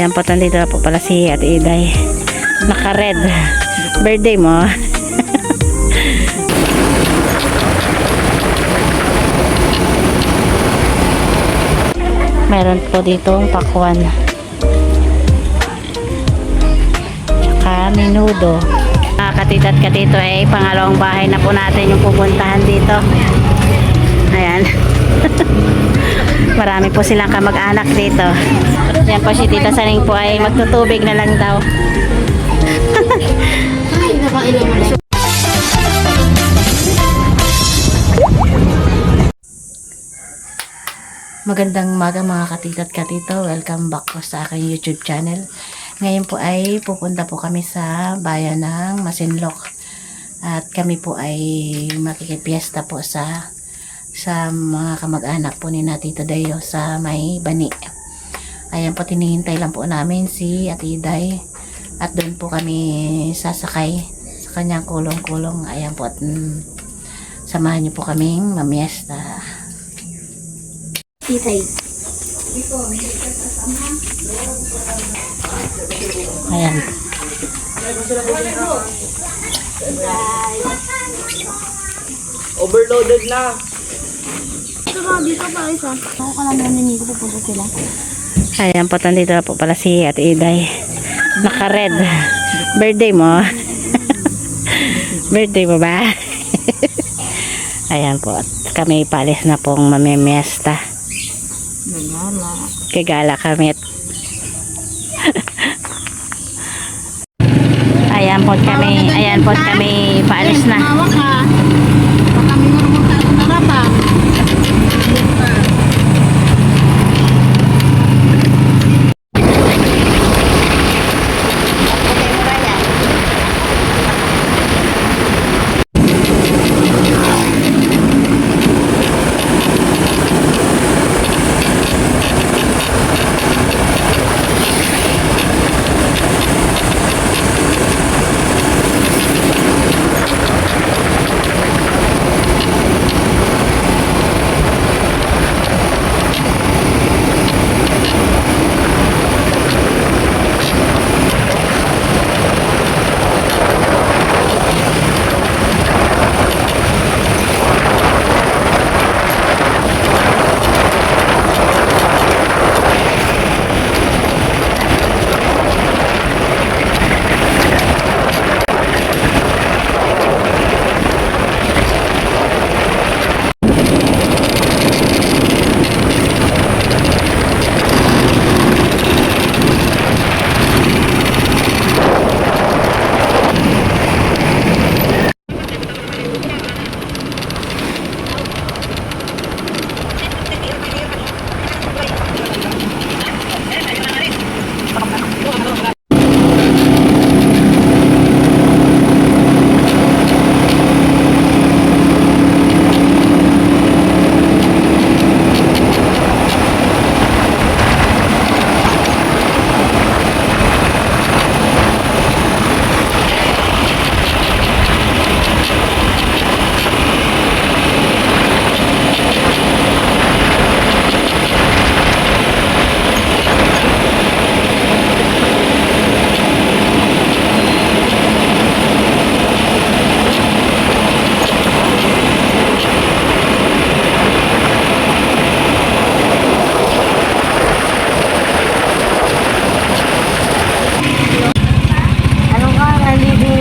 Ayan po, nandito na po pala si Ate Iday. Naka-red. Birthday mo. Meron po ditong pakwan. Tsaka menudo. Katito at katito ay pangalawang bahay na po natin yung pupuntahan dito. Ayan. Marami po silang kamag-anak dito. Yan po si Tita Saning po ay magtutubig na lang daw. Magandang umaga mga katito at katito. Welcome back po sa aking YouTube channel. Ngayon po ay pupunta po kami sa bayan ng Masinloc. At kami po ay makikipiesta po sa mga kamag-anak po ni Tito Dayo sa may Bani. Ayan po, tinihintay lang po namin si Ate Iday at doon po kami sasakay sa kanyang kulong-kulong. Ayan po, at samahan niyo po kaming mamiesta. Titay. Ayan. Overloaded na. Dito pa isa. Ako ka lang namin dito pupunta sila. Ayan po, nandito na po pala si Ate Iday. Naka-red. Birthday mo. Birthday mo ba? Ayan po, at kami palis na pong mamimiesta. Kagala kami. Ayan po kami paalis na. Tumawag ka. Baka may marunong ka sa narapa.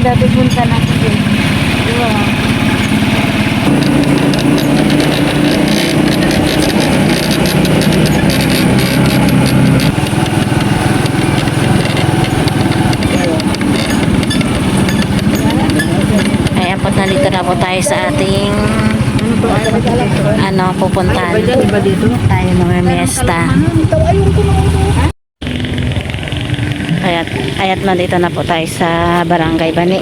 Dati punta natin. Diba? Ayan po, nandito na po tayo sa ating pupuntahan. Tayo mamimiesta. Ayat na dito na po tayo sa Barangay Bani,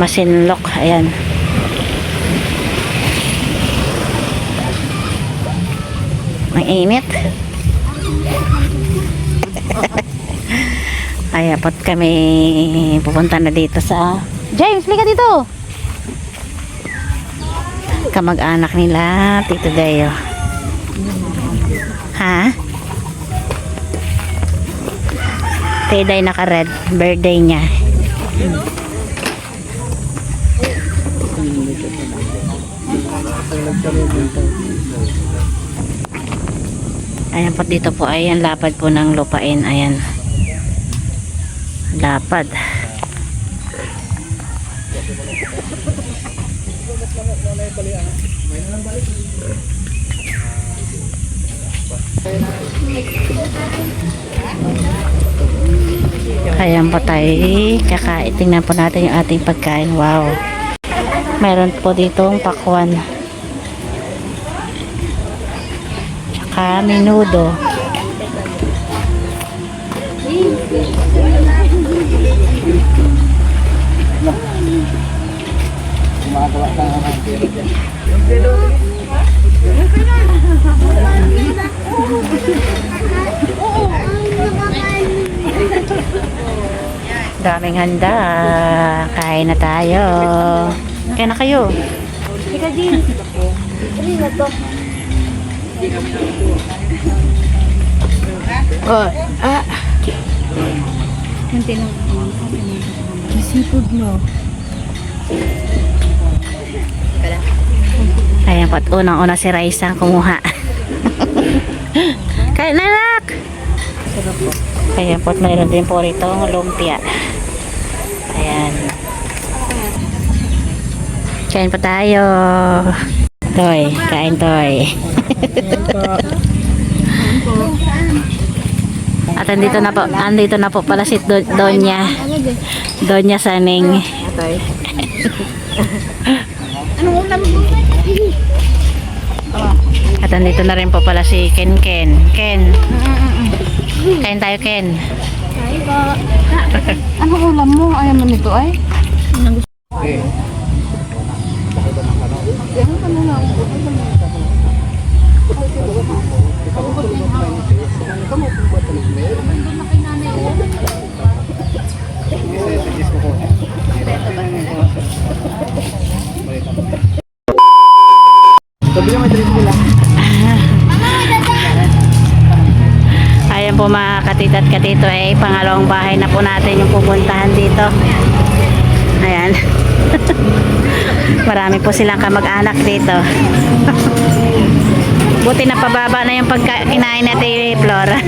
Masinloc. Ayan. Ang init. Ayan po kami pupunta na dito sa James, lika dito. Kamag-anak nila Tito Dayo. Ha? Teday naka-red. Birthday niya. Ayan po, dito po ay ang lapad po ng lupain. Ayan. Lapad. Ayan po tayo. Kakain. Tingnan po natin yung ating pagkain. Wow. Meron po ditong pakwan. Tsaka menudo. Daming handa. Kain na tayo. Kain na kayo. Ika din. Ano na to? Oh, yung tinang seafood mo. Ayan po, at unang-una si Raisa ang kumuha. Kain na, anak! Ayan po, at mayroon din po rito ang lumpia. Ayan. Kain pa tayo. Toy, kain Toy. At andito na po pala si Donya. Donya Saning. Anong ulam mo? At andito na rin po pala si Ken. Ken. Kain tayo, Ken. Ay ko. Anong ulam mo? Ayaw mo nito ay? Ayan po mga katita at katito, ay pangalawang bahay na po natin yung pupuntahan dito. Ayan. Marami po silang kamag-anak dito. Buti na pababa na yung pagkinain natin, Flora.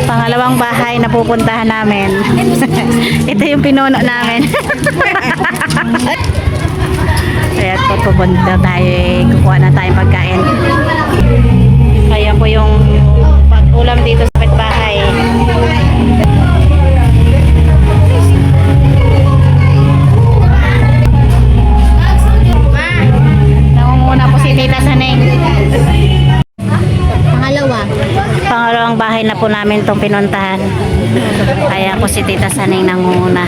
Pangalawang bahay na pupuntahan namin. Ito yung pinuno namin. Kaya po pupunta tayo, kukuha na tayong pagkain. Ayan po yung pag-ulam dito sa bahay. Nangunguna po si Tita Saneng. Pangalawang bahay na po namin itong pinuntahan. Ayan po si Tita Saneng nangunguna.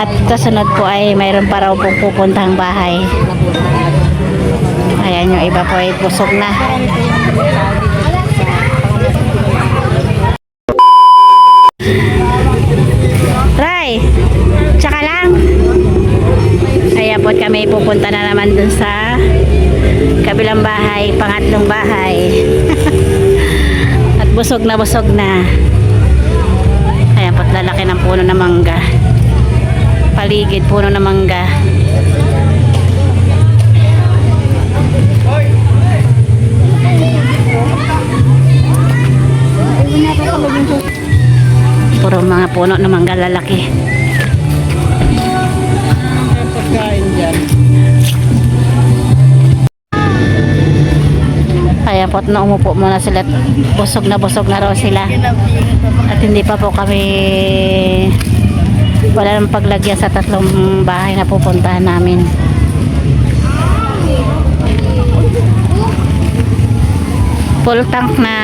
At kasunod po ay mayroon pa raw pong pupuntahang bahay. Ayan, yung iba po ay busog na. Ray, tsaka lang. Kaya po kami pupunta na naman dun sa kabilang bahay, pangatlong bahay. At busog na busog na. Ayan po, lalaki ng puno ng mangga. Paligid puno ng mangga. Puro mga puno ng mangga lalaki. Kaya po na umupo muna sila. Busog na raw sila. At hindi pa po kami, wala nang paglagyan sa tatlong bahay na pupuntahan namin. Full tank na.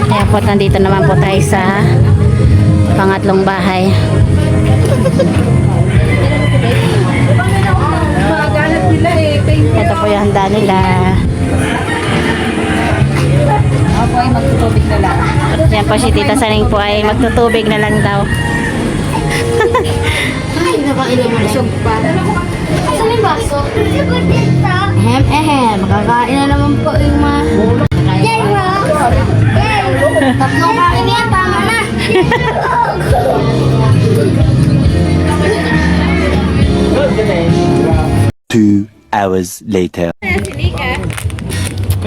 Kaya po nandito naman po tayo sa pangatlong bahay. Ito po yung handa nila. po ay magtutubig na lang. Yan po si Tita Saning po ay magtutubig na lang daw. Ay, nakainom mo. Busog pa. Asan yung baso? Makakain na naman po yung mga... Tatlong kain yan, tama na. 2 hours later.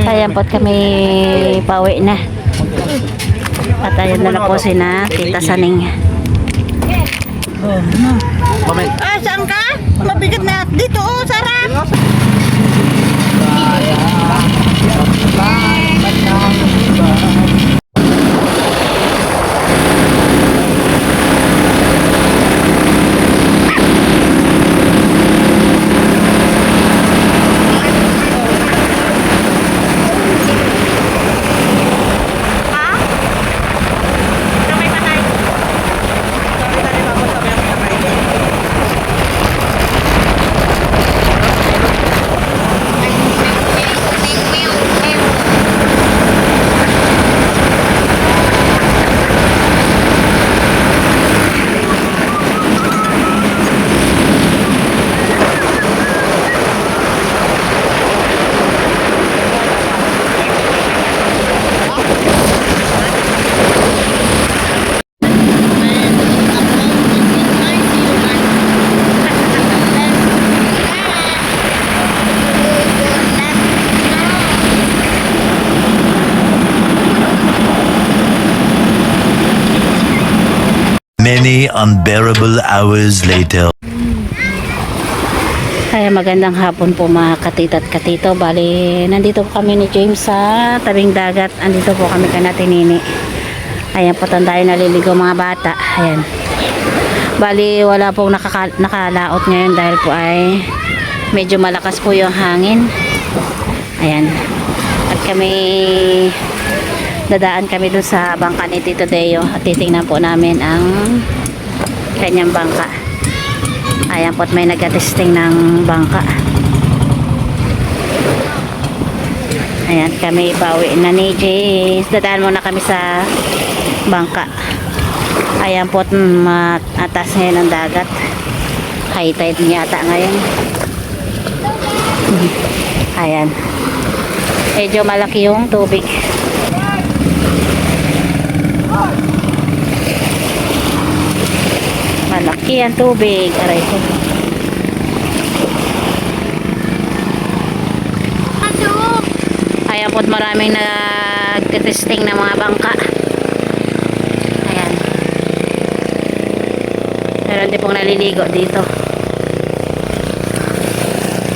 Ayan po kami pauwi na. At ayun na po si na Tita Saning. Ah, saan ka? Mabigat na. Dito, oh, sarap. Many unbearable hours later. Kaya magandang hapon po mga katita at katito. Bali, nandito po kami ni James sa tabing dagat. Andito po kami kana Tinini. Ayan po tayo naliligo mga bata. Ayan. Bali, wala pong nakalaot ngayon dahil po ay medyo malakas po yung hangin. Ayan. At kami dadaan kami dun sa bangka ni Tito Deo at titingnan po namin ang kanyang bangka. Ayan po at may nag-testing ng bangka. Ayan kami pauwi na ni James. Dadaan muna kami sa bangka. Ayan po at mataas ngayon ang dagat. High tide yata ngayon. Ayan. Medyo malaki yung tubig. Malaki ang tubig. Aray ko. Ayan po maraming nag-testing ng mga bangka. Ayan. Meron din pong naliligo dito.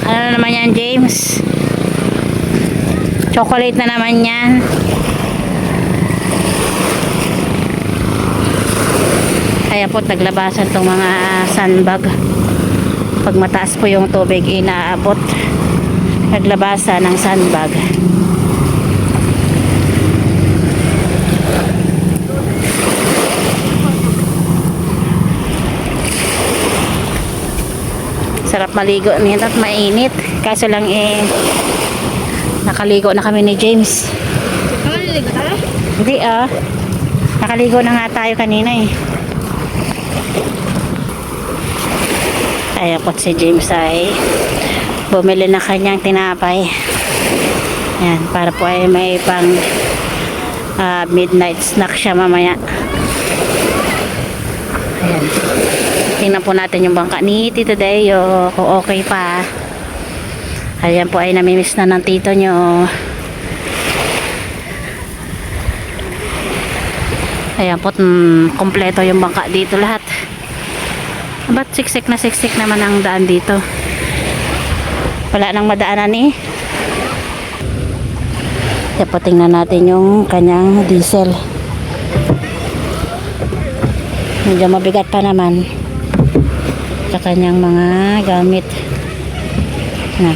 Ano na naman yan, James? Chocolate na naman yan. Kaya po naglabasan tong mga sandbag. Pag mataas po yung tubig, inaabot. Naglabasan ng sandbag. Sarap maligo nito at mainit. Kaso lang nakaligo na kami ni James. Maliligo tayo? Hindi nakaligo na nga tayo kanina Kaya po si James ay bumili na kanyang tinapay. Ayan, para po ay may pang midnight snack siya mamaya. Ayan. Tingnan po natin yung bangka ni Tito Deo kung okay pa. Ayan po ay namimiss na ng tito nyo. Ayan po, kompleto yung bangka dito lahat. Ba't siksik naman ang daan dito? Wala nang madaanan Kaya po tingnan natin yung kanyang diesel. Medyo mabigat pa naman sa kanyang mga gamit. Na.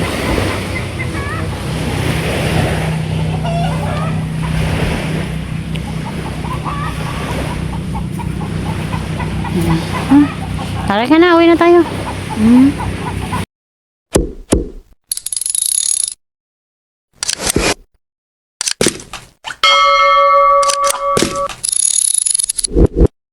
Tara ka na, uwi na tayo.